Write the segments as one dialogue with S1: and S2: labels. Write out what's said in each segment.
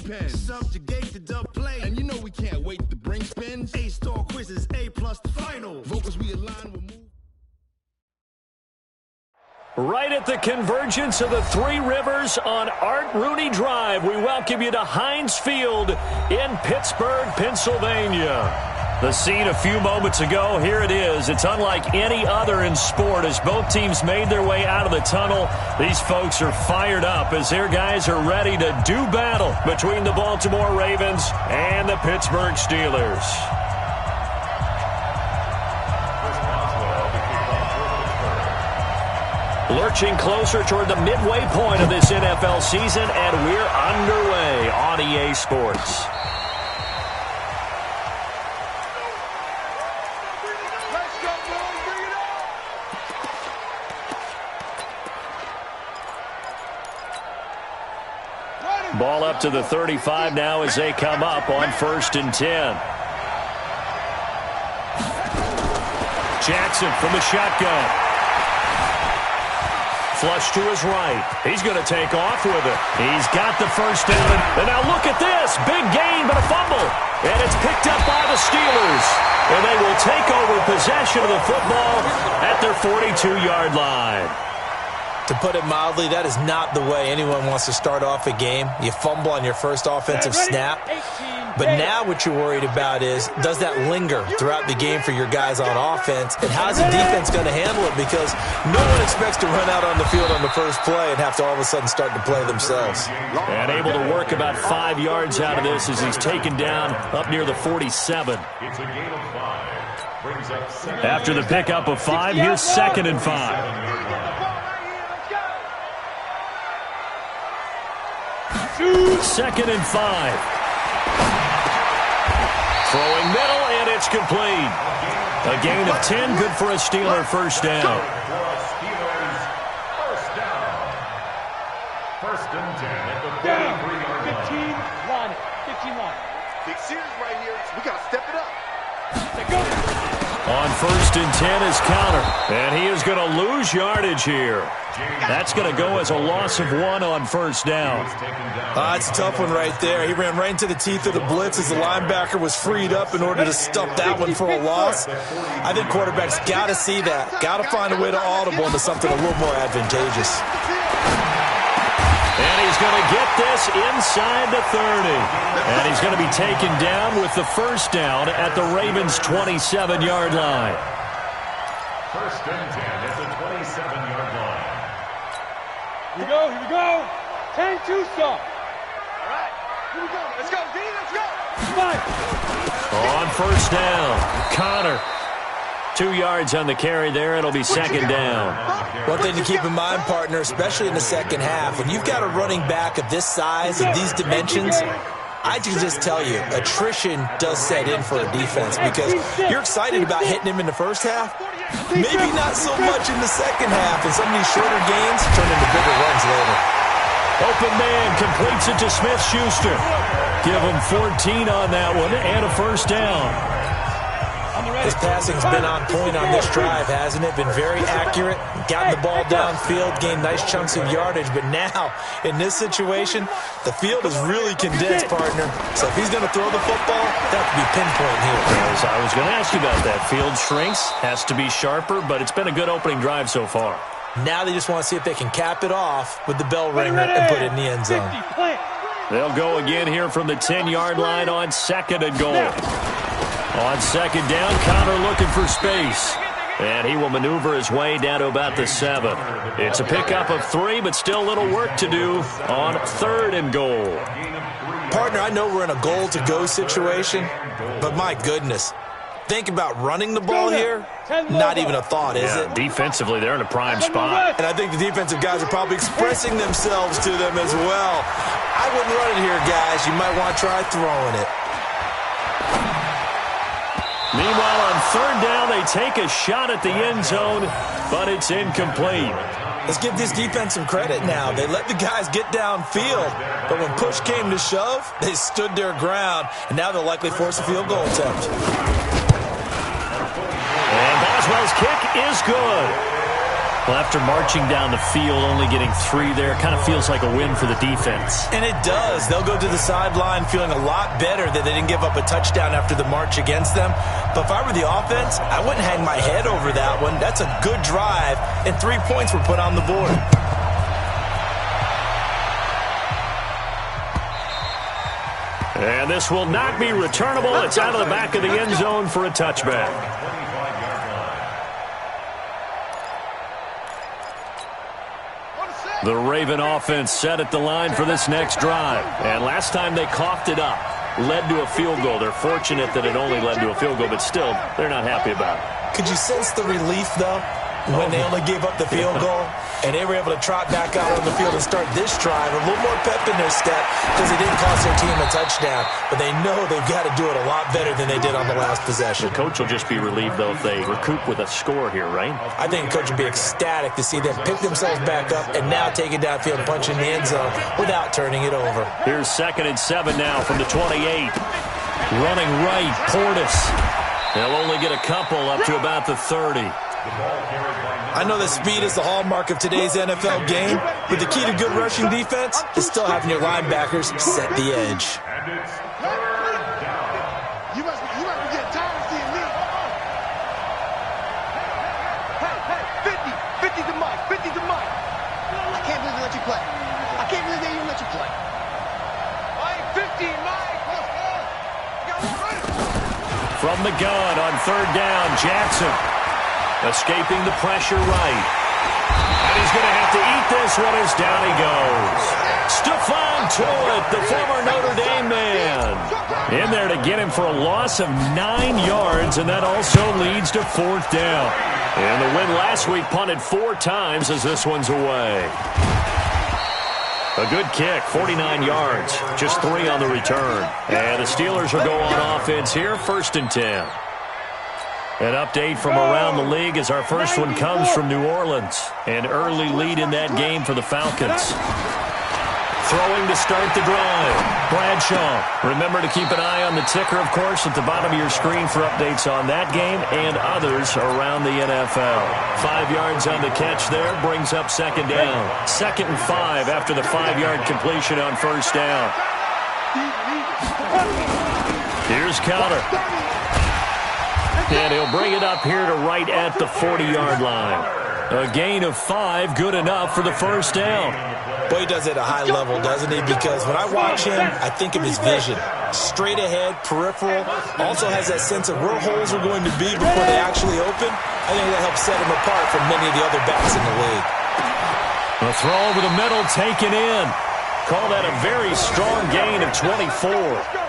S1: pen. Subjugate the dub play. And you know we can't wait to bring spins. A-star quizzes, A+ the final. Vocals we align will move.
S2: Right at the convergence of the Three Rivers on Art Rooney Drive, we welcome you to Heinz Field in Pittsburgh, Pennsylvania. The scene a few moments ago, here it is. It's unlike any other in sport as both teams made their way out of the tunnel. These folks are fired up as their guys are ready to do battle between the Baltimore Ravens and the Pittsburgh Steelers. Lurching closer toward the midway point of this NFL season, and we're underway on EA Sports. Ball up to the 35 now as they come up on 1st and 10. Jackson from the shotgun. Flush to his right. He's going to take off with it. He's got the first down. And now look at this. Big gain, but a fumble. And it's picked up by the Steelers. And they will take over possession of the football at their 42-yard line.
S3: To put it mildly, that is not the way anyone wants to start off a game. You fumble on your first offensive snap. But now what you're worried about is, does that linger throughout the game for your guys on offense? And how's the defense going to handle it? Because no one expects to run out on the field on the first play and have to all of a sudden start to play themselves.
S2: And able to work about 5 yards out of this as he's taken down up near the 47.
S4: It's a gain of 5.
S2: After the pickup of 5, here's 2nd and 5. 2nd and 5. Throwing middle, and it's complete. A gain of 10, good for a Steeler first down.
S4: First and 10 at the 43-yard line.
S5: 15 line. Big series right here. We got to step it up.
S2: On 1st and 10 is Connor, and he is going to lose yardage here. That's going to go as a loss of 1 on 1st down.
S3: It's a tough one right there. He ran right into the teeth of the blitz as the linebacker was freed up in order to stuff that one for a loss. I think quarterbacks got to see that. Got to find a way to audible into something a little more advantageous.
S2: And he's going to get this inside the 30. And he's going to be taken down with the first down at the Ravens' 27-yard line.
S4: First and 10 at the 27-yard line.
S5: Here we go. 10-2 stop. All right, here we go. Let's go, D, let's go. Come on.
S2: On 1st down, Connor. 2 yards on the carry there. It'll be 2nd down.
S3: One thing to keep in mind, partner, especially in the second half, when you've got a running back of this size and these dimensions, I can just tell you, attrition does set in for a defense because you're excited about hitting him in the first half. Maybe not so much in the second half, and some of these shorter gains turn into bigger runs later.
S2: Open man completes it to Smith-Schuster. Give him 14 on that one and a first down.
S3: His passing's been on point on this drive, hasn't it? Been very accurate, gotten the ball downfield, gained nice chunks of yardage. But now, in this situation, the field is really condensed, partner. So if he's going to throw the football, that could be pinpoint here.
S2: As I was going to ask you about that. Field shrinks, has to be sharper, but it's been a good opening drive so far.
S3: Now they just want to see if they can cap it off with the bell ringer and put it in the end zone.
S2: They'll go again here from the 10-yard line on 2nd and goal. On 2nd down, Connor looking for space. And he will maneuver his way down to about the 7. It's a pickup of 3, but still a little work to do on 3rd and goal.
S3: Partner, I know we're in a goal-to-go situation, but my goodness. Think about running the ball here. Not even a thought, is it?
S2: Defensively, they're in a prime spot.
S3: And I think the defensive guys are probably expressing themselves to them as well. I wouldn't run it here, guys. You might want to try throwing it.
S2: Meanwhile, on 3rd down, they take a shot at the end zone, but it's incomplete.
S3: Let's give this defense some credit now. They let the guys get downfield, but when push came to shove, they stood their ground, and now they'll likely force a field goal attempt.
S2: And Boswell's kick is good. Well, after marching down the field, only getting 3 there, kind of feels like a win for the defense.
S3: And it does. They'll go to the sideline feeling a lot better that they didn't give up a touchdown after the march against them. But if I were the offense, I wouldn't hang my head over that one. That's a good drive, and 3 points were put on the board.
S2: And this will not be returnable. It's out of the back of the end zone for a touchback. The Raven offense set at the line for this next drive. And last time they coughed it up, led to a field goal. They're fortunate that it only led to a field goal, but still, they're not happy about it.
S3: Could you sense the relief, though, when they only gave up the field goal? And they were able to trot back out on the field and start this drive. A little more pep in their step because it didn't cost their team a touchdown. But they know they've got to do it a lot better than they did on the last possession.
S2: The coach will just be relieved, though, if they recoup with a score here, right?
S3: I think the coach will be ecstatic to see them pick themselves back up and now take it downfield and punch in the end zone without turning it over.
S2: Here's 2nd and 7 now from the 28. Running right, Portis. They'll only get a couple up to about the 30.
S3: I know that speed is the hallmark of today's NFL game, but the key to good rushing defense is still having your linebackers set the edge.
S4: And it's 3rd down.
S5: You must be getting tired of seeing me. Hey, 50 to Mike, 50 to Mike.
S6: I can't believe they let you play. I can't believe they even let you play.
S5: Mike, 50, Mike.
S2: From the gun on 3rd down, Jackson. Escaping the pressure right. And he's going to have to eat this one as down he goes. Stephon Tuitt, the former Notre Dame man. In there to get him for a loss of 9 yards, and that also leads to 4th down. And the win last week punted 4 times as this one's away. A good kick, 49 yards, just 3 on the return. And the Steelers will go on offense here, 1st and 10. An update from around the league as our first one comes from New Orleans. An early lead in that game for the Falcons. Throwing to start the drive, Bradshaw. Remember to keep an eye on the ticker, of course, at the bottom of your screen for updates on that game and others around the NFL. 5 yards on the catch there brings up 2nd down. 2nd and 5 after the 5-yard completion on 1st down. Here's Counter. And he'll bring it up here to right at the 40-yard line. A gain of 5, good enough for the 1st down.
S3: Boy, he does it at a high level, doesn't he? Because when I watch him, I think of his vision. Straight ahead, peripheral. Also has that sense of where holes are going to be before they actually open. I think that helps set him apart from many of the other backs in the league.
S2: A throw over the middle, taken in. Call that a very strong gain of 24.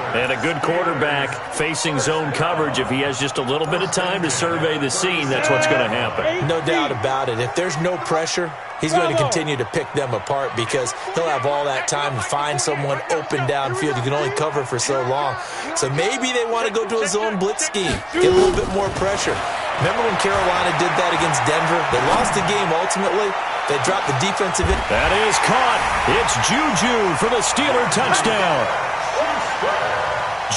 S2: And a good quarterback facing zone coverage. If he has just a little bit of time to survey the scene, that's what's going to happen.
S3: No doubt about it. If there's no pressure, he's going to continue to pick them apart because he'll have all that time to find someone open downfield. You can only cover for so long. So maybe they want to go to a zone blitz scheme, get a little bit more pressure. Remember when Carolina did that against Denver? They lost the game ultimately. They dropped the defensive end.
S2: That is caught. It's Juju for the Steeler touchdown.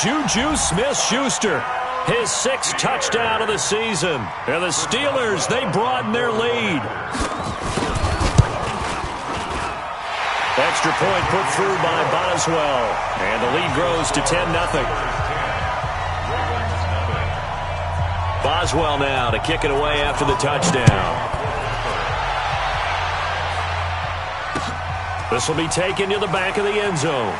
S2: Juju Smith-Schuster, his 6th touchdown of the season. And the Steelers, they broaden their lead. Extra point put through by Boswell. And the lead grows to 10-0. Boswell now to kick it away after the touchdown. This will be taken to the back of the end zone.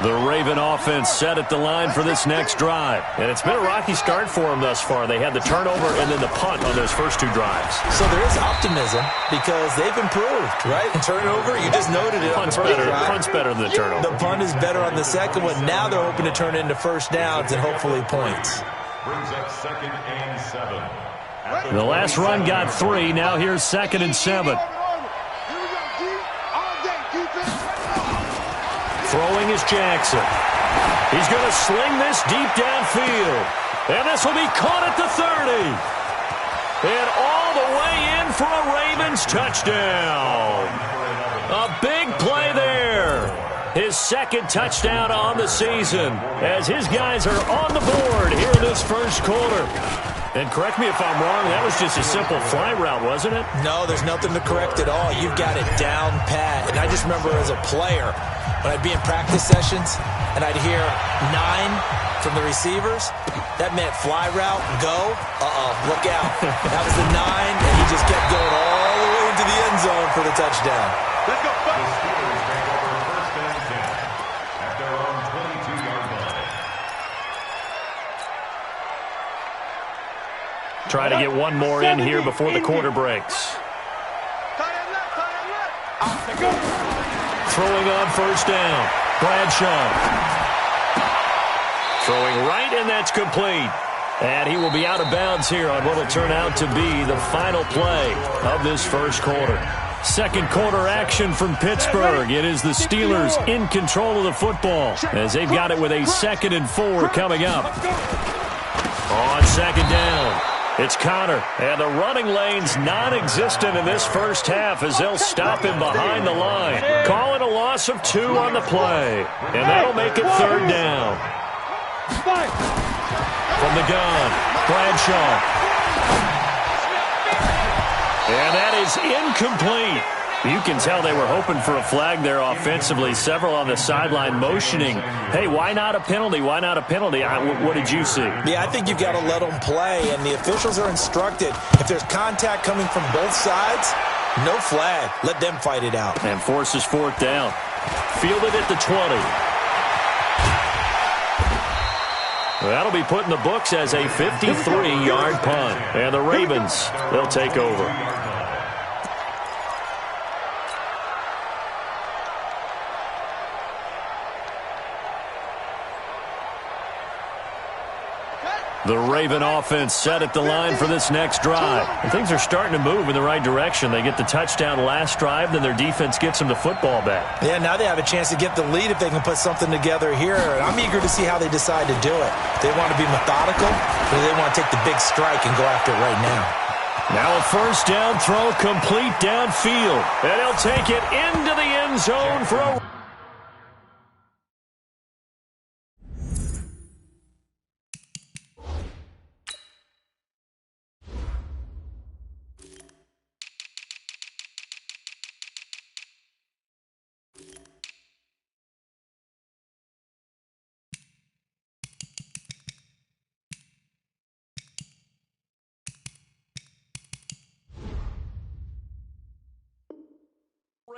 S2: The Raven offense set at the line for this next drive. And it's been a rocky start for them thus far. They had the turnover and then the punt on those first 2 drives.
S3: So there is optimism because they've improved, right? Turnover, you just noted it.
S2: Punt's better than the turnover.
S3: The punt is better on the second one. Now they're hoping to turn into 1st downs and hopefully points.
S4: Brings up 2nd and 7.
S2: The last run got 3. Now here's 2nd and 7. Throwing is Jackson. He's going to sling this deep downfield. And this will be caught at the 30. And all the way in for a Ravens touchdown. A big play there. his second touchdown on the season, as his guys are on the board here in this first quarter. And correct me if I'm wrong, that was just a simple fly route, wasn't it?
S3: No, there's nothing to correct at all. You've got it down pat. And I just remember as a player, when I'd be in practice sessions and I'd hear 9 from the receivers, that meant fly route, go, look out. That was the 9, and he just kept going all the way into the end zone for the touchdown.
S5: Let's go.
S4: The Steelers take over first and 10 at their own 22-yard line.
S2: Try to get one more in here before the quarter breaks. Throwing on first down, Bradshaw. Throwing right, and that's complete. And he will be out of bounds here on what will turn out to be the final play of this first quarter. Second quarter action from Pittsburgh. It is the Steelers in control of the football as they've got it with a 2nd and 4 coming up. On second down, it's Connor, and the running lane's non-existent in this first half as they'll stop him behind the line. Call it a loss of 2 on the play, and that'll make it third down. From the gun, Bradshaw. And that is incomplete. You can tell they were hoping for a flag there offensively. Several on the sideline motioning, hey, why not a penalty? Why not a penalty? What did you see?
S3: Yeah, I think you've got to let them play, and the officials are instructed. If there's contact coming from both sides, no flag. Let them fight it out.
S2: And forces fourth down. Fielded at the 20. That'll be put in the books as a 53-yard punt. And the Ravens, they'll take over. The Raven offense set at the line for this next drive. And things are starting to move in the right direction. They get the touchdown last drive, then their defense gets them the football back.
S3: Yeah, now they have a chance to get the lead if they can put something together here. And I'm eager to see how they decide to do it. They want to be methodical, or they want to take the big strike and go after it right now.
S2: Now a first down throw complete downfield. And he'll take it into the end zone for a...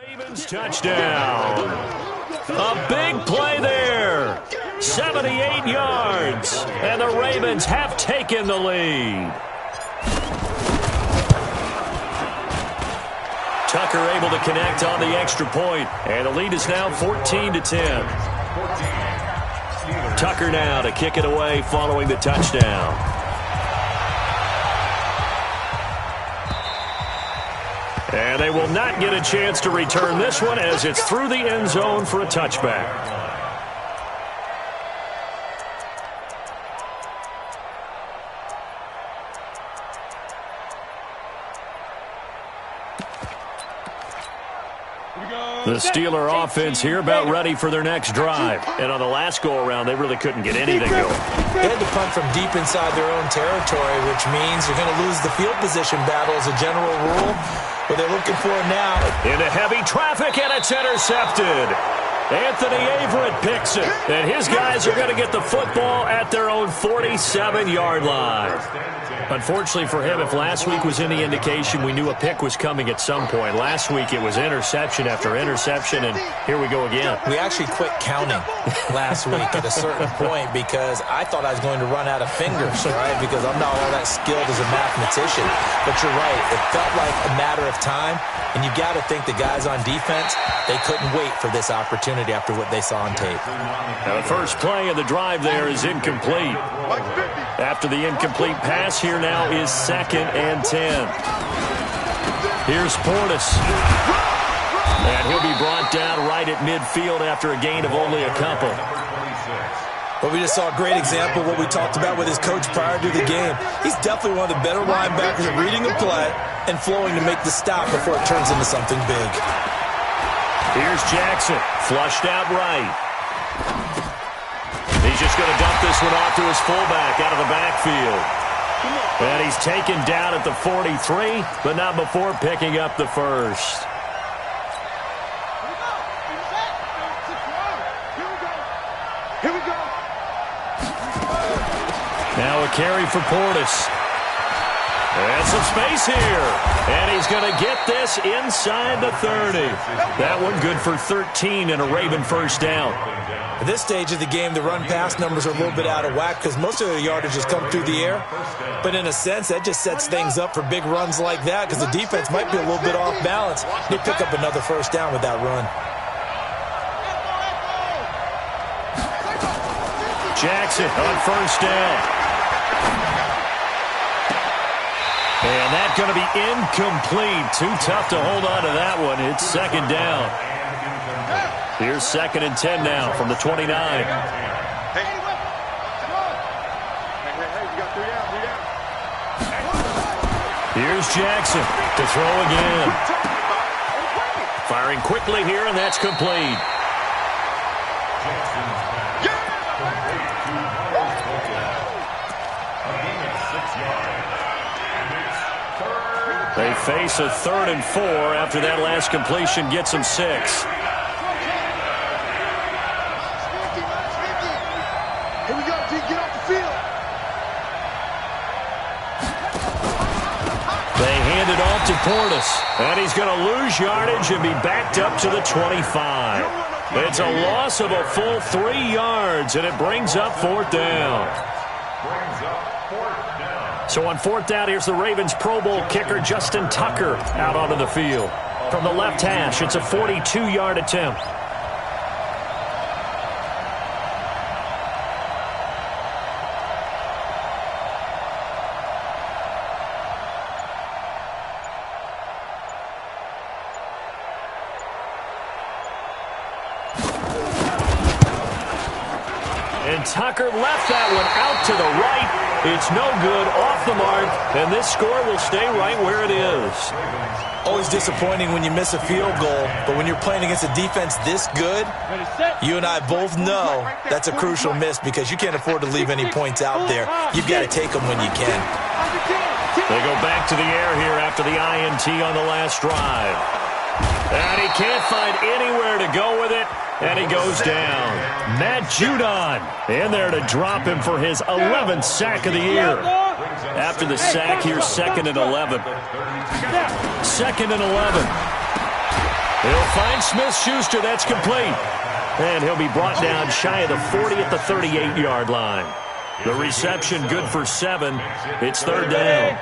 S2: Ravens touchdown. A big play there. 78 yards. And the Ravens have taken the lead. Tucker able to connect on the extra point. And the lead is now 14-10. Tucker now to kick it away following the touchdown. And they will not get a chance to return this one as it's through the end zone for a touchback. The Steeler offense here about ready for their next drive. And on the last go-around, they really couldn't get anything going.
S3: They had to punt from deep inside their own territory, which means you're going to lose the field position battle as a general rule. What they're looking for now.
S2: Into heavy traffic, and it's intercepted. Anthony Averett picks it. And his guys are going to get the football at their own 47-yard line. Unfortunately for him, if last week was any indication, we knew a pick was coming at some point. Last week it was interception after interception, and here we go again.
S3: We actually quit counting last week at a certain point because I thought I was going to run out of fingers, right? Because I'm not all that skilled as a mathematician. But you're right. It felt like a matter of time, and you got to think the guys on defense, they couldn't wait for this opportunity after what they saw on tape.
S2: Now the first play of the drive there is incomplete. After the incomplete pass, here now is 2nd and 10. Here's Portis. And he'll be brought down right at midfield after a gain of only a couple.
S3: Well, we just saw a great example of what we talked about with his coach prior to the game. He's definitely one of the better linebackers at reading a play and flowing to make the stop before it turns into something big.
S2: Here's Jackson, flushed out right. He's just going to dump this one off to his fullback out of the backfield. And he's taken down at the 43, but not before picking up the first.
S5: Here we go.
S2: Now a carry for Portis. And some space here. And he's going to get this inside the 30. That one good for 13 and a Raven first down.
S3: At this stage of the game, the run-pass numbers are a little bit out of whack because most of the yardage has come through the air. But in a sense, that just sets things up for big runs like that because the defense might be a little bit off balance. They pick up another first down with that run.
S2: Jackson on first down. And that's going to be incomplete. Too tough to hold on to that one. It's second down. Here's 2nd and 10 now from the 29.
S5: Hey, you got 3 out.
S2: Here's Jackson to throw again. Firing quickly here, and that's complete. They face a 3rd and 4 after that last completion gets them 6.
S5: Here we go, G. Get off the field.
S2: They hand it off to Portis, and he's going to lose yardage and be backed up to the 25. It's a loss of a full 3 yards, and it brings up 4th down. So on 4th down, here's the Ravens Pro Bowl kicker Justin Tucker out onto the field. From the left hash, it's a 42-yard attempt. And Tucker left that one out to the right. It's no good, off the mark, and this score will stay right where it is.
S3: Always disappointing when you miss a field goal, but when you're playing against a defense this good, you and I both know that's a crucial miss because you can't afford to leave any points out there. You've got to take them when you can.
S2: They go back to the air here after the INT on the last drive. And he can't find anywhere to go with it, and he goes down. Matt Judon in there to drop him for his 11th sack of the year. After the sack, here's 2nd and 11. 2nd and 11. He'll find Smith-Schuster. That's complete. And he'll be brought down shy of the 40 at the 38-yard line. The reception good for 7. It's 3rd down.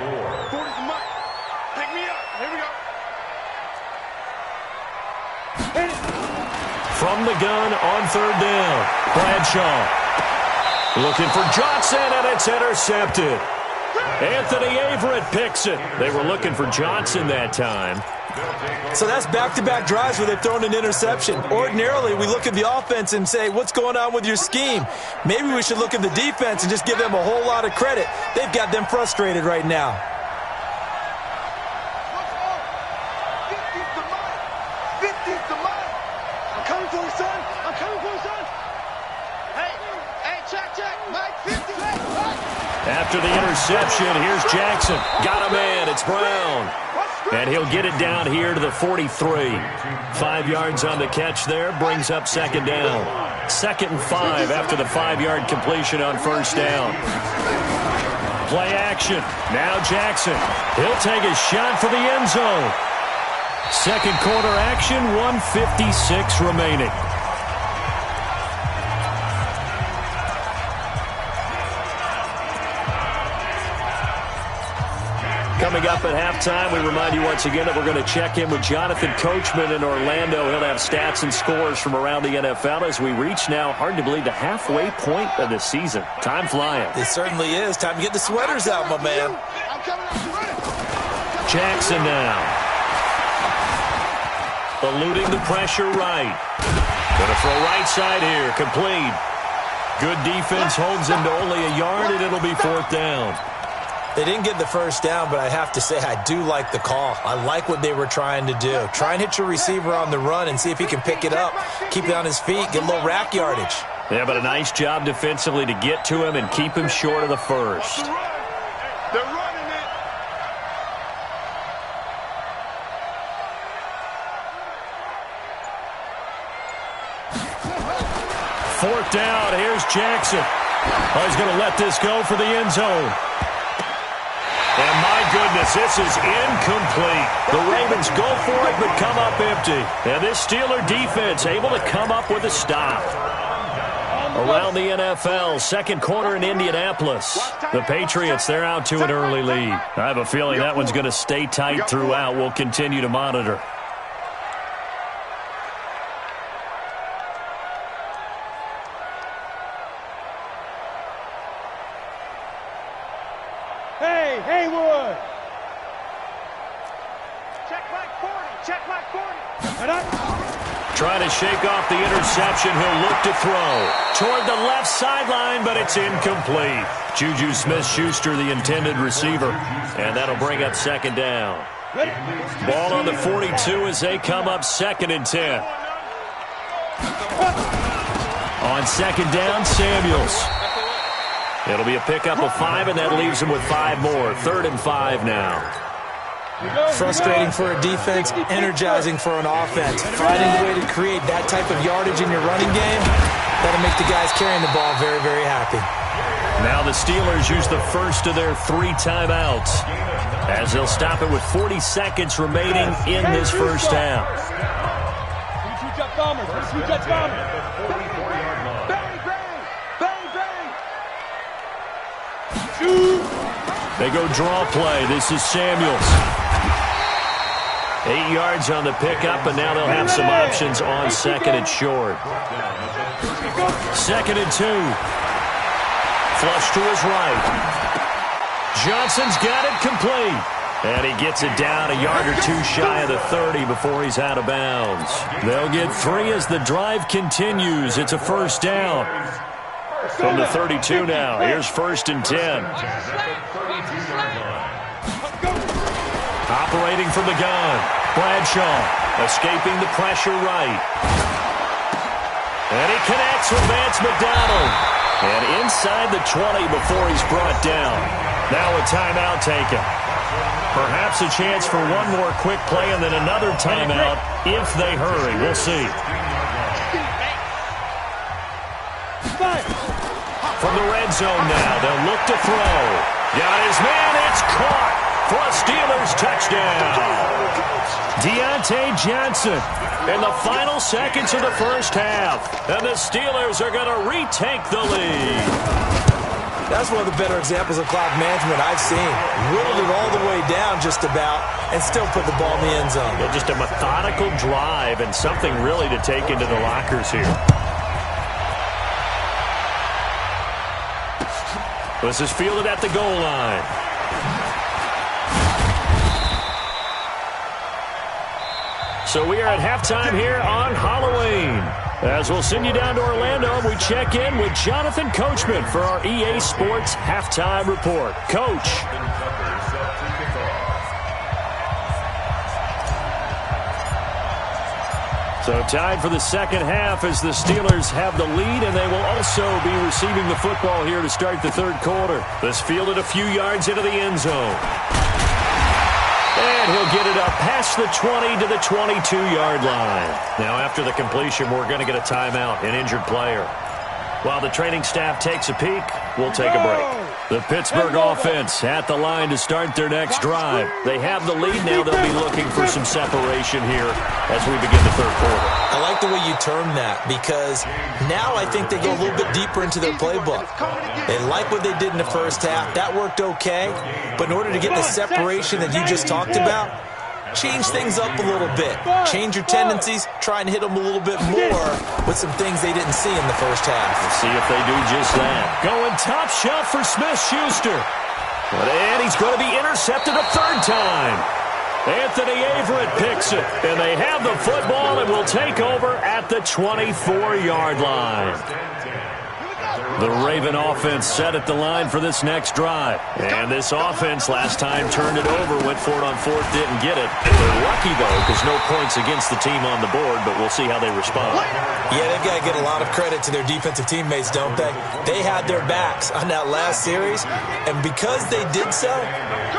S2: From the gun on 3rd down, Bradshaw looking for Johnson, and it's intercepted. Anthony Averett picks it. They were looking for Johnson that time.
S3: So that's back-to-back drives where they've thrown an interception. Ordinarily, we look at the offense and say, what's going on with your scheme? Maybe we should look at the defense and just give them a whole lot of credit. They've got them frustrated right now.
S2: After the interception, here's Jackson. Got a man. It's Brown. And he'll get it down here to the 43. 5 yards on the catch there. Brings up 2nd down. 2nd and 5 after the 5-yard completion on 1st down. Play action. Now Jackson. He'll take a shot for the end zone. 2nd quarter action. 1:56 remaining. Coming up at halftime, we remind you once again that we're going to check in with Jonathan Coachman in Orlando. He'll have stats and scores from around the NFL as we reach now, hard to believe, the halfway point of the season. Time flying.
S3: It certainly is. Time to get the sweaters out, my man.
S2: Jackson now. Eluding the pressure right. Going to throw right side here. Complete. Good defense holds him to only a yard, and it'll be 4th down.
S3: They didn't get the first down, but I have to say I do like the call. I like what they were trying to do. Try and hit your receiver on the run and see if he can pick it up, keep it on his feet, get a little rack yardage.
S2: Yeah, but a nice job defensively to get to him and keep him short of the first.
S5: They're running it.
S2: Fourth down, here's Jackson. Oh, he's going to let this go for the end zone. And my goodness, this is incomplete. The Ravens go for it but come up empty. And this Steeler defense able to come up with a stop. Around the NFL, second quarter in Indianapolis. The Patriots, they're out to an early lead. I have a feeling that one's going to stay tight throughout. We'll continue to monitor.
S5: Hey, Haywood! Check back 40, check back 40.
S2: Trying to shake off the interception. He'll look to throw toward the left sideline, but it's incomplete. Juju Smith-Schuster, the intended receiver, and that'll bring up second down. Ball on the 42 as they come up 2nd and 10. On second down, Samuels. It'll be a pickup of 5, and that leaves him with 5 more. 3rd and 5 now.
S3: Frustrating for a defense, energizing for an offense. Finding a way to create that type of yardage in your running game, that'll make the guys carrying the ball very, very happy.
S2: Now the Steelers use the first of their 3 timeouts as they'll stop it with 40 seconds remaining in this first half. They go draw play. This is Samuels. 8 yards on the pickup, and now they'll have some options on 2nd and short. 2nd and 2. Flush to his right. Johnson's got it complete. And he gets it down a yard or 2 shy of the 30 before he's out of bounds. They'll get 3 as the drive continues. It's a first down. From the 32 now. Here's 1st and 10. Operating from the gun. Bradshaw escaping the pressure right. And he connects with Vance McDonald. And inside the 20 before he's brought down. Now a timeout taken. Perhaps a chance for one more quick play and then another timeout if they hurry. We'll see. From the red zone now, they'll look to throw. Got his man, it's caught for a Steelers touchdown. Deontay Johnson in the final seconds of the first half. And the Steelers are going to retake the lead.
S3: That's one of the better examples of clock management I've seen. Whittled it all the way down just about and still put the ball in the end zone.
S2: Yeah, just a methodical drive and something really to take into the lockers here. This is fielded at the goal line. So we are at halftime here on Halloween. As we'll send you down to Orlando, we check in with Jonathan Coachman for our EA Sports Halftime Report. Coach. So tied for the second half as the Steelers have the lead, and they will also be receiving the football here to start the third quarter. This fielded a few yards into the end zone. And he'll get it up past the 20 to the 22-yard line. Now after the completion, we're going to get a timeout, an injured player. While the training staff takes a peek, we'll take a break. The Pittsburgh offense at the line to start their next drive. They have the lead now. They'll be looking for some separation here as we begin the third quarter.
S3: I like the way you term that because now I think they go a little bit deeper into their playbook. They like what they did in the first half. That worked okay. But in order to get the separation that you just talked about, change things up a little bit. Change your tendencies. Try and hit them a little bit more with some things they didn't see in the first half.
S2: We'll see if they do just that. Going top shelf for Smith-Schuster. And he's going to be intercepted a third time. Anthony Averett picks it. And they have the football and will take over at the 24-yard line. The Raven offense set at the line for this next drive. And this offense last time turned it over, went for it on fourth, didn't get it. They're lucky, though, because no points against the team on the board, but we'll see how they respond.
S3: Yeah, they've got to get a lot of credit to their defensive teammates, don't they? They had their backs on that last series, and because they did so,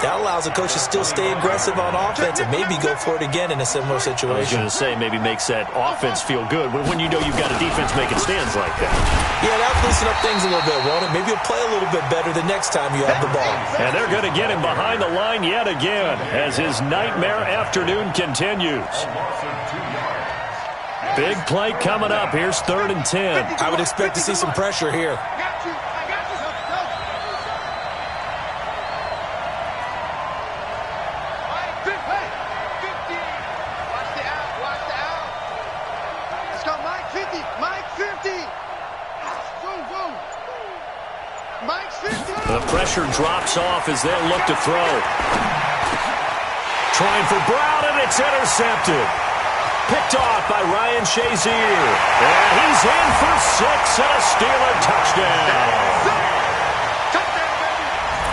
S3: that allows the coach to still stay aggressive on offense and maybe go for it again in a similar situation.
S2: I was going to say maybe makes that offense feel good when you know you've got a defense making stands like that.
S3: Yeah, that'll loosen up things a little bit, won't it? Maybe you'll play a little bit better the next time you have the ball.
S2: And they're going to get him behind the line yet again as his nightmare afternoon continues. Big play coming up. Here's 3rd and 10.
S3: I would expect to see some pressure here.
S2: The pressure drops off as they'll look to throw. Trying for Brown, and it's intercepted. Picked off by Ryan Shazier. And he's in for 6 and a Steeler touchdown.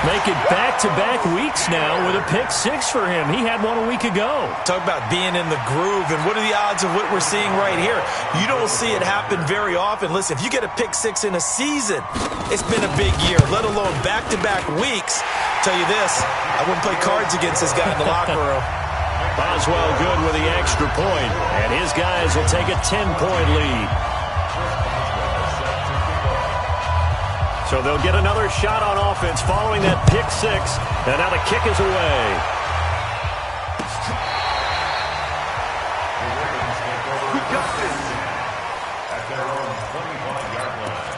S2: Making back-to-back weeks now with a pick-6 for him. He had one a week ago.
S3: Talk about being in the groove, and what are the odds of what we're seeing right here? You don't see it happen very often. Listen, if you get a pick-6 in a season, it's been a big year, let alone back-to-back weeks. Tell you this, I wouldn't play cards against this guy in the locker room.
S2: Boswell good with the extra point, and his guys will take a 10-point lead. So they'll get another shot on offense following that pick-6, and now the kick is away.
S4: We got this at their own 25-yard line.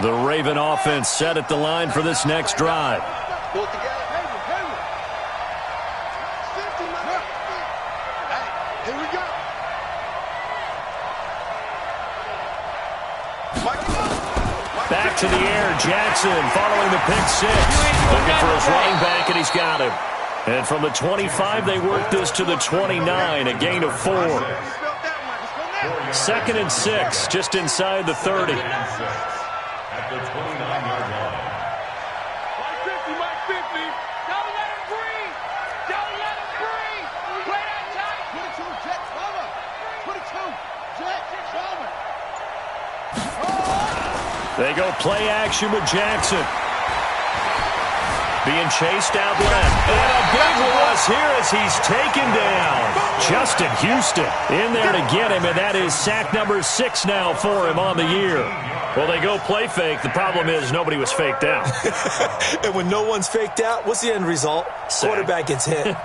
S2: The Raven offense set at the line for this next drive. Back to the air, Jackson following the pick-6. Looking for his running back, and he's got him. And from the 25, they work this to the 29, a gain of 4. 2nd and 6, just inside the 30.
S4: At the 29-yard line.
S5: Mike 50, Mike 50. Don't let him breathe. Don't let him breathe. Play that tight.
S6: 22, Jet Trauma. 22, Jet Trauma.
S2: They go play action with Jackson. Being chased out left. And a big loss here as he's taken down. Justin Houston in there to get him, and that is sack number 6 now for him on the year. Well, they go play fake. The problem is nobody was faked out.
S3: And when no one's faked out, what's the end result?
S2: Sack.
S3: Quarterback gets hit.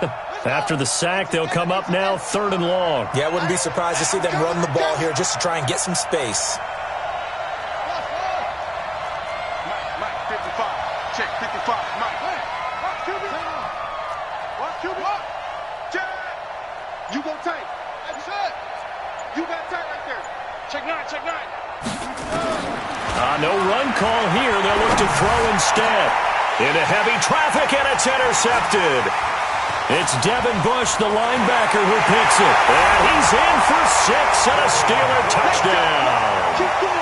S2: After the sack, they'll come up now 3rd and long.
S3: Yeah, I wouldn't be surprised to see them run the ball here just to try and get some space.
S5: Mike 55. Check 55. Mike. Watch QB. Watch QB. Check. You go tight. That's it. You got tight right there. Check 9. Check 9.
S2: No run call here. They'll look to throw instead. Into heavy traffic, and it's intercepted. It's Devin Bush, the linebacker, who picks it. And he's in for 6 and a Steeler touchdown.
S5: Keep going.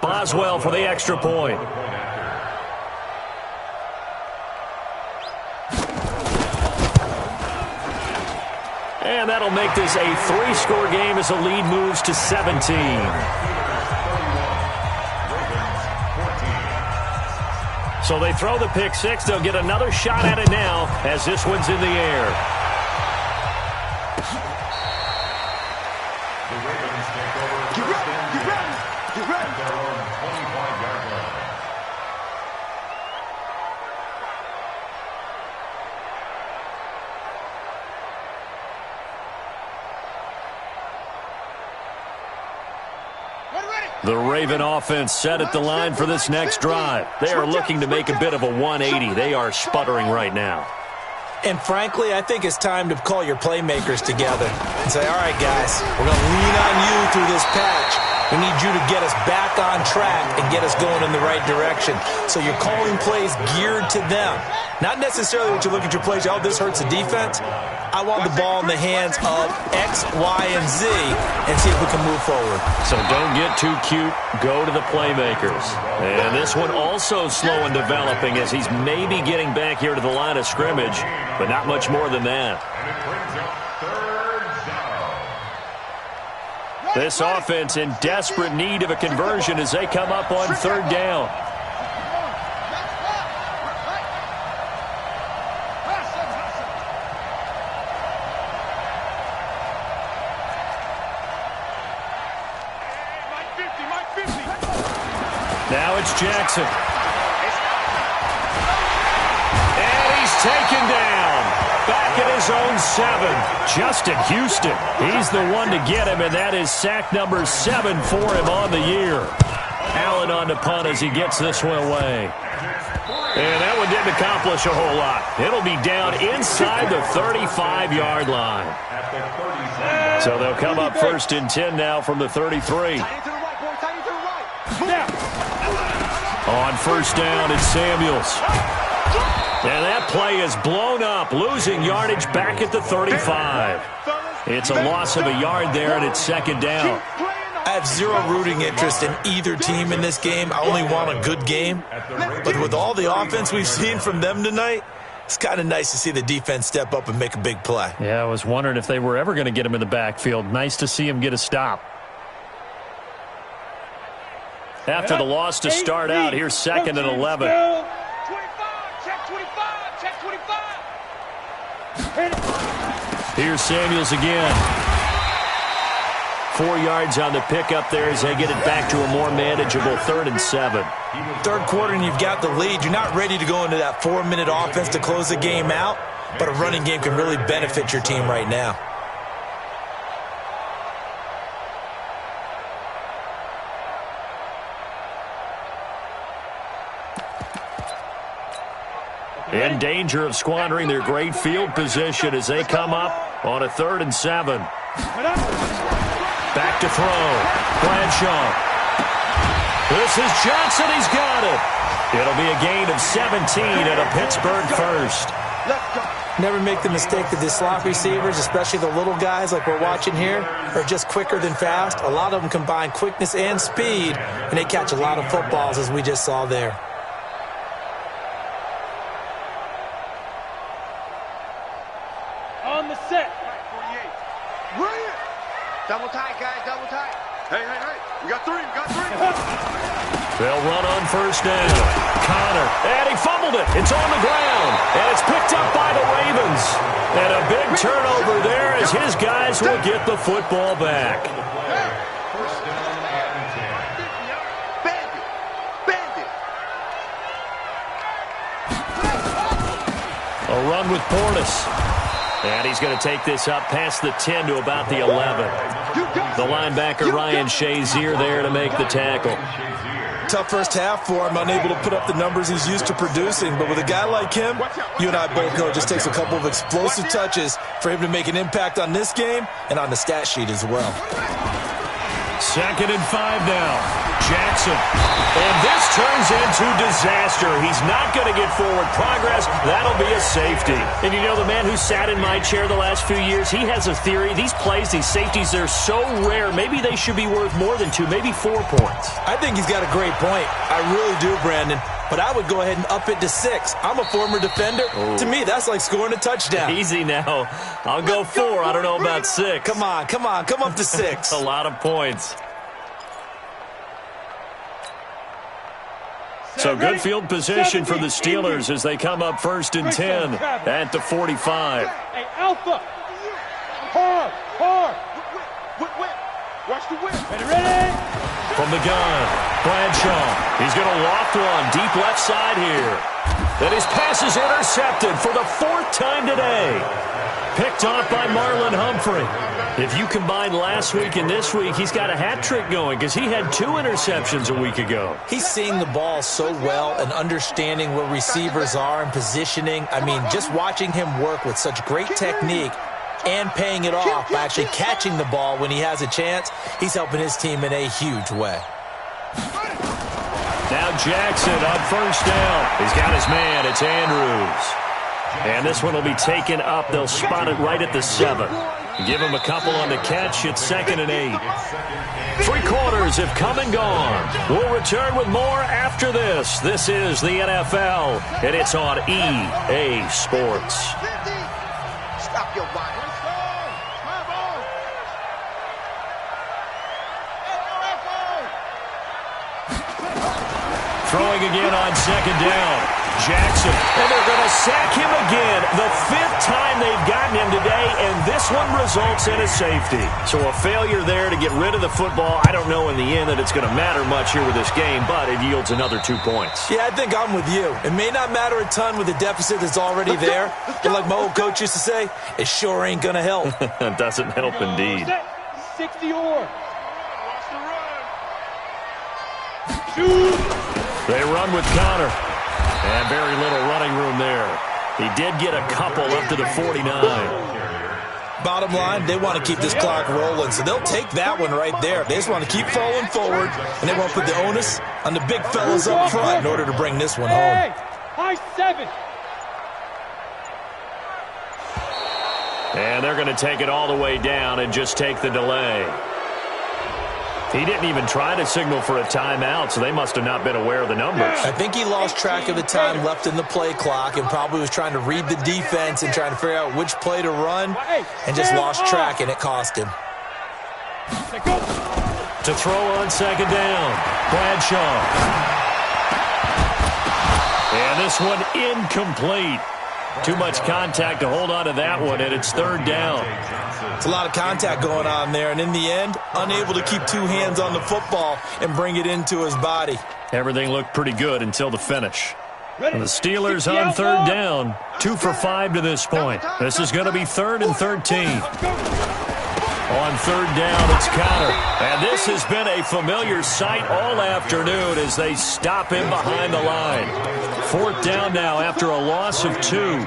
S2: Boswell for the extra point. And that'll make this a 3-score game as the lead moves to 17. So they throw the pick-6. They'll get another shot at it now as this one's in the air.
S4: The Ravens take over.
S5: Get ready. Get ready. Get ready.
S4: At their own 25-yard line.
S2: The Raven offense set at the line for this next drive. They are looking to make a bit of a 180. They are sputtering right now.
S3: And frankly, I think it's time to call your playmakers together and say, all right, guys, we're going to lean on you through this patch. We need you to get us back on track and get us going in the right direction. So you're calling plays geared to them. Not necessarily what you look at your plays, oh, this hurts the defense. I want the ball in the hands of X, Y, and Z and see if we can move forward.
S2: So don't get too cute. Go to the playmakers. And this one also slow in developing as he's maybe getting back here to the line of scrimmage, but not much more than that.
S4: And it brings up third down.
S2: This offense in desperate need of a conversion as they come up on third down. Now it's Jackson. And he's taken down. Back at his own 7. Justin Houston. He's the one to get him, and that is sack number 7 for him on the year. Allen on the punt as he gets this one away. And that one didn't accomplish a whole lot. It'll be down inside the 35-yard line. So they'll come up first and 10 now from the 33. On first down, it's Samuels. And that play is blown up, losing yardage back at the 35. It's a loss of a yard there, and it's second down.
S3: I have zero rooting interest in either team in this game. I only want a good game. But with all the offense we've seen from them tonight, it's kind of nice to see the defense step up and make a big play.
S2: Yeah, I was wondering if they were ever going to get him in the backfield. Nice to see him get a stop. After the loss to start out, here's second and 11.
S5: 25, check 25.
S2: Here's Samuels again. 4 yards on the pickup there as they get it back to a more manageable 3rd and 7.
S3: Third quarter and you've got the lead. You're not ready to go into that 4-minute offense to close the game out, but a running game can really benefit your team right now.
S2: In danger of squandering their great field position as they come up on a 3rd and 7. Back to throw. Bradshaw. This is Johnson. He's got it. It'll be a gain of 17 and a Pittsburgh first.
S3: Never make the mistake that the slot receivers, especially the little guys like we're watching here, are just quicker than fast. A lot of them combine quickness and speed, and they catch a lot of footballs as we just saw there.
S5: On the set. 48. Brilliant.
S6: Double tight, guys, double tight.
S5: Hey. We got 3.
S2: They'll run on first down. Connor. And he fumbled it. It's on the ground. And it's picked up by the Ravens. And a big turnover there as his guys will get the football back.
S4: First down and 10.
S5: Bandit.
S2: A run with Portis. And he's going to take this up past the 10 to about the 11. The linebacker Ryan Shazier there to make the tackle.
S3: Tough first half for him, unable to put up the numbers he's used to producing. But with a guy like him, you and I both know it just takes a couple of explosive touches for him to make an impact on this game and on the stat sheet as well.
S2: 2nd and 5 now. Jackson. And this turns into disaster. He's not going to get forward progress. That'll be a safety. And you know, the man who sat in my chair the last few years, he has a theory. These plays, these safeties, they're so rare. Maybe they should be worth more than 2, maybe 4 points.
S3: I think he's got a great point. I really do, Brandon. But I would go ahead and up it to 6. I'm a former defender.
S2: Ooh.
S3: To me, that's like scoring a touchdown.
S2: Easy now. I'll go 4. I don't know about 6.
S3: Come on. Come up to 6.
S2: A lot of points. So good field position for the Steelers as they come up first and 10 at the 45.
S5: Hey, Alpha. Hard. Watch the whip. Ready?
S2: From the gun, Bradshaw. He's going to loft one deep left side here. And his pass is intercepted for the 4th time today. Picked off by Marlon Humphrey. If you combine last week and this week, he's got a hat trick going because he had 2 interceptions a week ago.
S3: He's seeing the ball so well and understanding where receivers are and positioning. I mean, just watching him work with such great technique and paying it off by actually catching the ball when he has a chance, he's helping his team in a huge way.
S2: Now Jackson on first down. He's got his man. It's Andrews. And this one will be taken up. They'll spot it right at the 7. Give him a couple on the catch. It's 2nd and 8. 3 quarters have come and gone. We'll return with more after this. This is the NFL, and it's on EA Sports.
S6: Stop your body.
S2: Throwing again on 2nd down. Jackson, and they're going to sack him again. The 5th time they've gotten him today, and this one results in a safety. So a failure there to get rid of the football. I don't know in the end that it's going to matter much here with this game, but it yields another 2 points.
S3: Yeah, I think I'm with you. It may not matter a ton with the deficit that's already there, but like my old coach used to say, it sure ain't going to help.
S2: It doesn't help indeed.
S5: 60-or.
S2: They run with Connor. And very little running room there. He did get a couple up to the 49.
S3: Bottom line, they want to keep this clock rolling, so they'll take that one right there. They just want to keep falling forward, and they want to put the onus on the big fellas up front in order to bring this one home.
S5: High 7.
S2: And they're going to take it all the way down and just take the delay. He didn't even try to signal for a timeout, so they must have not been aware of the numbers.
S3: I think he lost track of the time left in the play clock and probably was trying to read the defense and trying to figure out which play to run and just lost track, and it cost him.
S2: To throw on 2nd down, Bradshaw. And this one incomplete. Too much contact to hold on to that one, and it's 3rd down.
S3: It's a lot of contact going on there, and in the end, unable to keep 2 hands on the football and bring it into his body.
S2: Everything looked pretty good until the finish. And the Steelers on 3rd down, 2 for 5 to this point. This is going to be 3rd and 13. On 3rd down, it's Connor. And this has been a familiar sight all afternoon as they stop him behind the line. 4th down now after a loss of 2.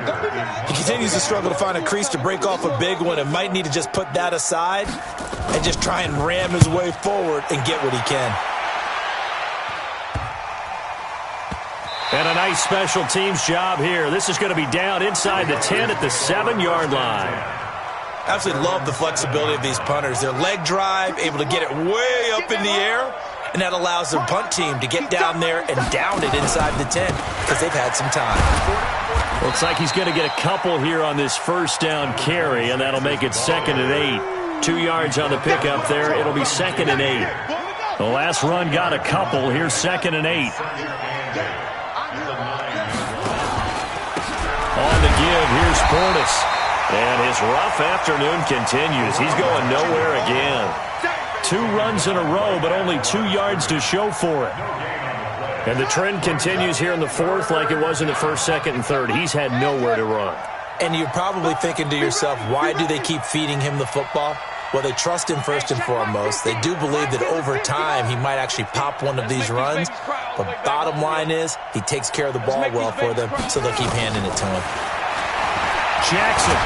S3: He continues to struggle to find a crease to break off a big one and might need to just put that aside and just try and ram his way forward and get what he can.
S2: And a nice special teams job here. This is going to be down inside the 10 at the 7-yard line.
S3: Absolutely love the flexibility of these punters. Their leg drive, able to get it way up in the air, and that allows their punt team to get down there and down it inside the 10 because they've had some time.
S2: Looks like he's going to get a couple here on this 1st down carry, and that'll make it 2nd and 8. 2 yards on the pickup there. It'll be 2nd and 8. The last run got a couple. Here's 2nd and 8. On the give, here's Portis. And his rough afternoon continues. He's going nowhere again. 2 runs in a row, but only 2 yards to show for it. And the trend continues here in the 4th like it was in the 1st, 2nd, and 3rd. He's had nowhere to run.
S3: And you're probably thinking to yourself, why do they keep feeding him the football? Well, they trust him first and foremost. They do believe that over time he might actually pop one of these runs. But bottom line is he takes care of the ball well for them, so they'll keep handing it to him.
S2: Jackson.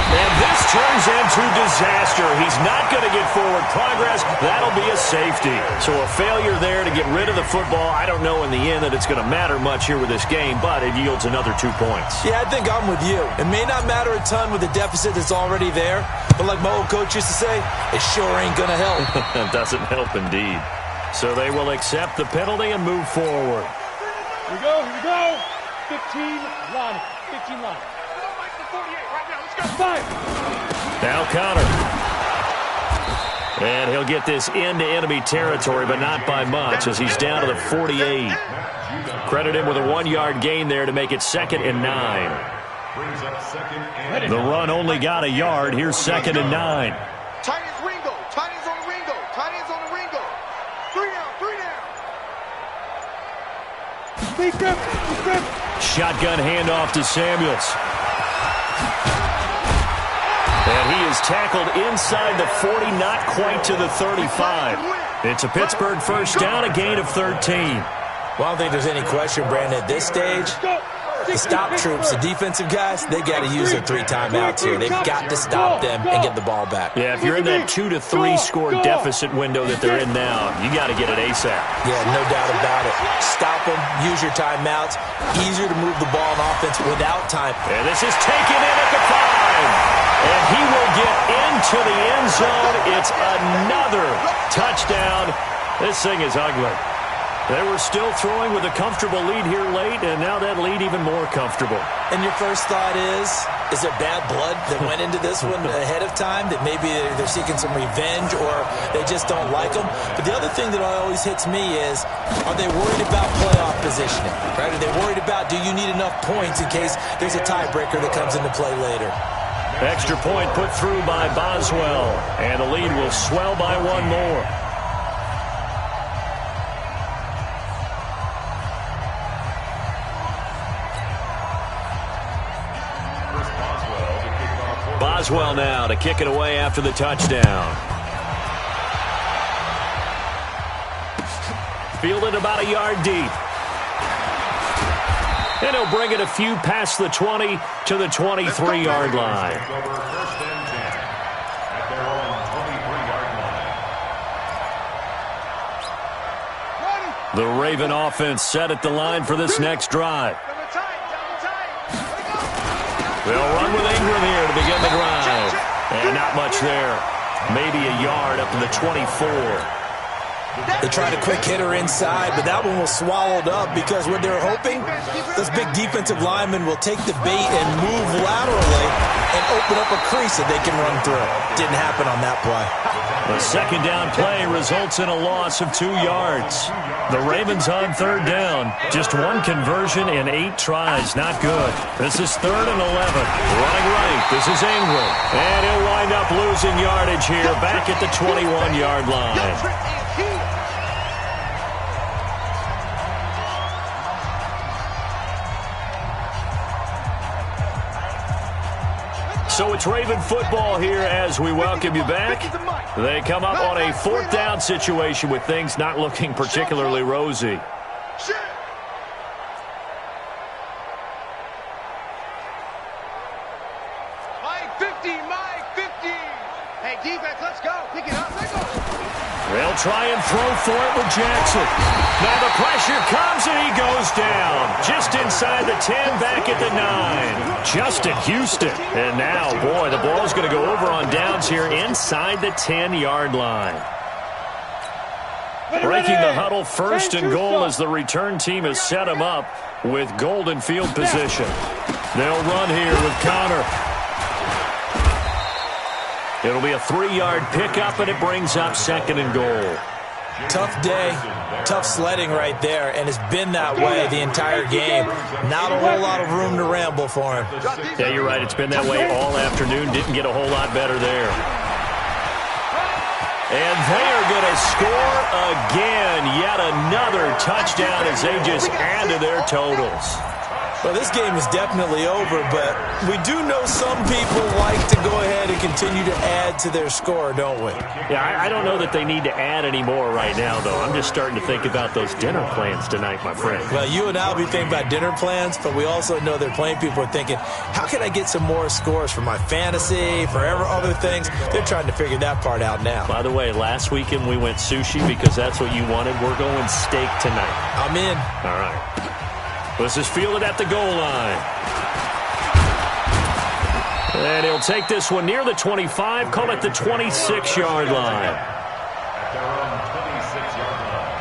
S2: And this turns into disaster. He's not going to get forward progress. That'll be a safety. So a failure there to get rid of the football. I don't know in the end that it's going to matter much here with this game, but it yields another 2 points.
S3: Yeah, I think I'm with you. It may not matter a ton with the deficit that's already there, but like my old coach used to say, it sure ain't going to help.
S2: It doesn't help indeed. So they will accept the penalty and move forward.
S5: Here we go, here we go. 15 line, 15 line. 5.
S2: Now Connor. And he'll get this into enemy territory, but not by much as he's down to the 48. Credit him with a 1-yard gain there to make it 2nd and 9. The run only got a yard. Here's 2nd and 9.
S6: Tight ends Ringo. Tight ends on the Ringo. Tight ends on the Ringo. 3 down. 3 down.
S2: Shotgun handoff to Samuels. And he is tackled inside the 40, not quite to the 35. It's a Pittsburgh first down, a gain of 13.
S3: Well, I don't think there's any question, Brandon, at this stage, the stop troops, the defensive guys, they got to use their 3 timeouts here. They've got to stop them and get the ball back.
S2: Yeah, if you're in that 2 to 3 score deficit window that they're in now, you got to get it ASAP.
S3: Yeah, no doubt about it. Stop them, use your timeouts. Easier to move the ball on offense without time.
S2: And this is taken in at the 5. And he will get into the end zone. It's another touchdown. This thing is ugly. They were still throwing with a comfortable lead here late, and now that lead even more comfortable.
S3: And your first thought is there bad blood that went into this one ahead of time, that maybe they're seeking some revenge or they just don't like them? But the other thing that always hits me is, are they worried about playoff positioning? Right? Are they worried about, do you need enough points in case there's a tiebreaker that comes into play later?
S2: Extra point put through by Boswell, and the lead will swell by 1 more. Boswell now to kick it away after the touchdown. Fielded about a yard deep. And he'll bring it a few past the 20 to the 23-yard line. The Raven offense set at the line for this next drive. They'll run with Ingram here to begin the drive. And not much there. Maybe a yard up to the 24.
S3: They tried a quick hitter inside, but that one was swallowed up because what they're hoping, those big defensive linemen will take the bait and move laterally and open up a crease that they can run through. Didn't happen on that play.
S2: The second down play results in a loss of 2 yards. The Ravens on third down. Just 1 conversion in 8 tries. Not good. This is 3rd and 11. Running right. This is Ingram. And he'll wind up losing yardage here back at the 21-yard line. So it's Raven football here as we welcome you back. They come up on a 4th down situation with things not looking particularly rosy.
S5: Mike 50, Mike 50. Hey, defense, let's go. Pick it up. Let's go.
S2: They'll try and throw for it with Jackson. Now the pressure comes and he goes down. Just inside the 10, back at the 9. Justin Houston. And now, boy, the ball's going to go over on downs here inside the 10-yard line. Breaking the huddle, 1st and goal as the return team has set him up with golden field position. They'll run here with Connor. It'll be a 3-yard pickup, and it brings up 2nd and goal.
S3: Tough day, tough sledding right there, and it's been that way the entire game. Not a whole lot of room to ramble for him.
S2: Yeah, you're right. It's been that way all afternoon. Didn't get a whole lot better there. And they are going to score again. Yet another touchdown as they just add to their totals.
S3: Well, this game is definitely over, but we do know some people like to go ahead and continue to add to their score, don't we?
S2: Yeah, I don't know that they need to add any more right now, though. I'm just starting to think about those dinner plans tonight, my friend.
S3: Well, you and I will be thinking about dinner plans, but we also know they're playing people are thinking, how can I get some more scores for my fantasy, for other things? They're trying to figure that part out now.
S2: By the way, last weekend we went sushi because that's what you wanted. We're going steak tonight.
S3: I'm in.
S2: All right. This is fielded at the goal line. And he'll take this one near the 25, call it the 26-yard line.
S4: At their own 26-yard line.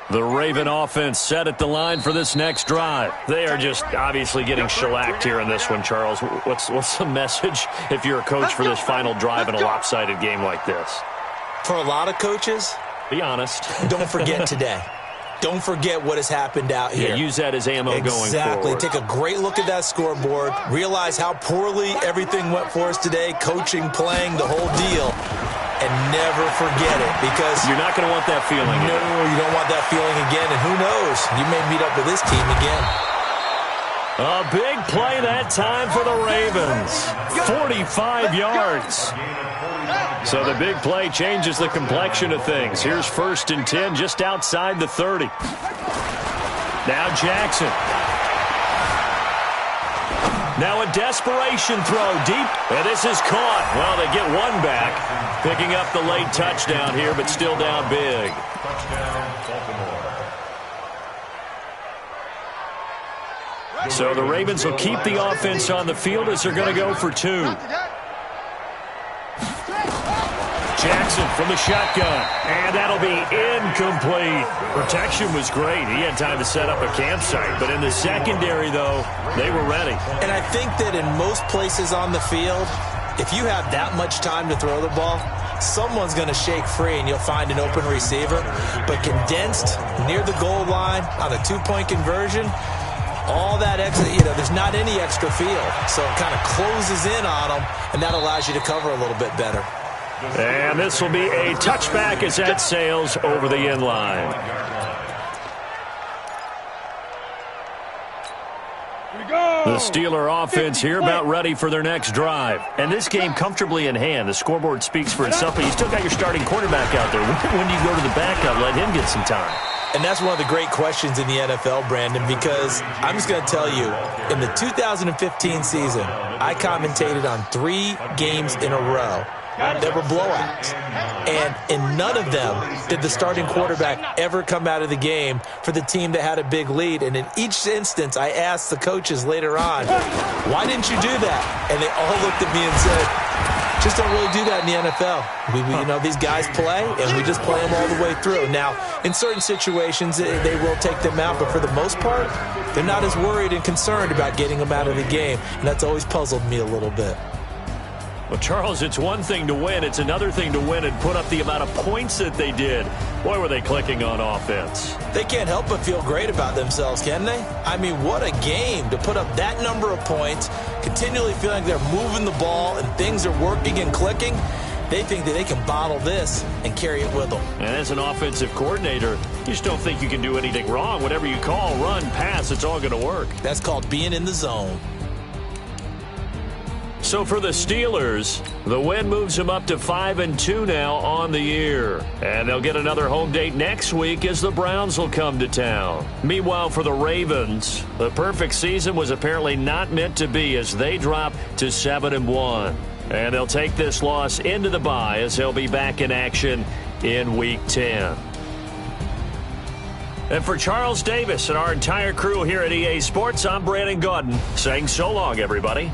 S2: The Raven offense set at the line for this next drive. They are just obviously getting shellacked here in this one, Charles. What's the message if you're a coach for this final drive in a lopsided game like this?
S3: For a lot of coaches,
S2: be honest.
S3: Don't forget today. Don't forget what has happened out here.
S2: Yeah, use that as ammo going forward.
S3: Exactly. Take a great look at that scoreboard. Realize how poorly everything went for us today. Coaching, playing, the whole deal. And never forget it, because
S2: you're not going to want that feeling again.
S3: No, you don't want that feeling again. And who knows? You may meet up with this team again.
S2: A big play that time for the Ravens. 45 yards. So the big play changes the complexion of things. Here's 1st and 10 just outside the 30. Now Jackson. Now a desperation throw deep. And this is caught. Well, they get one back. Picking up the late touchdown here, but still down big. So the Ravens will keep the offense on the field as they're going to go for 2. Jackson from the shotgun, and that'll be incomplete. Protection was great. He had time to set up a campsite, but in the secondary, though, they were ready.
S3: And I think that in most places on the field, if you have that much time to throw the ball, someone's going to shake free and you'll find an open receiver. But condensed near the goal line on a 2-point conversion, all that extra, there's not any extra field. So it kind of closes in on them, and that allows you to cover a little bit better.
S2: And this will be a touchback as that sails over the end line. The Steeler offense here about ready for their next drive. And this game comfortably in hand. The scoreboard speaks for itself, but you still got your starting quarterback out there. When do you go to the backup, let him get some time?
S3: And that's one of the great questions in the NFL, Brandon, because I'm just going to tell you, in the 2015 season, I commentated on 3 games in a row that were blowouts. And in none of them did the starting quarterback ever come out of the game for the team that had a big lead. And in each instance, I asked the coaches later on, why didn't you do that? And they all looked at me and said, just don't really do that in the NFL. These guys play, and we just play them all the way through. Now, in certain situations, they will take them out, but for the most part, they're not as worried and concerned about getting them out of the game. And that's always puzzled me a little bit.
S2: Well, Charles, it's one thing to win. It's another thing to win and put up the amount of points that they did. Boy, were they clicking on offense.
S3: They can't help but feel great about themselves, can they? I mean, what a game to put up that number of points, continually feeling they're moving the ball and things are working and clicking. They think that they can bottle this and carry it with them.
S2: And as an offensive coordinator, you just don't think you can do anything wrong. Whatever you call, run, pass, it's all going to work.
S3: That's called being in the zone.
S2: So for the Steelers, the win moves them up to 5-2 now on the year. And they'll get another home date next week as the Browns will come to town. Meanwhile, for the Ravens, the perfect season was apparently not meant to be as they drop to 7-1. And they'll take this loss into the bye as they'll be back in action in Week 10. And for Charles Davis and our entire crew here at EA Sports, I'm Brandon Gaudin saying so long, everybody.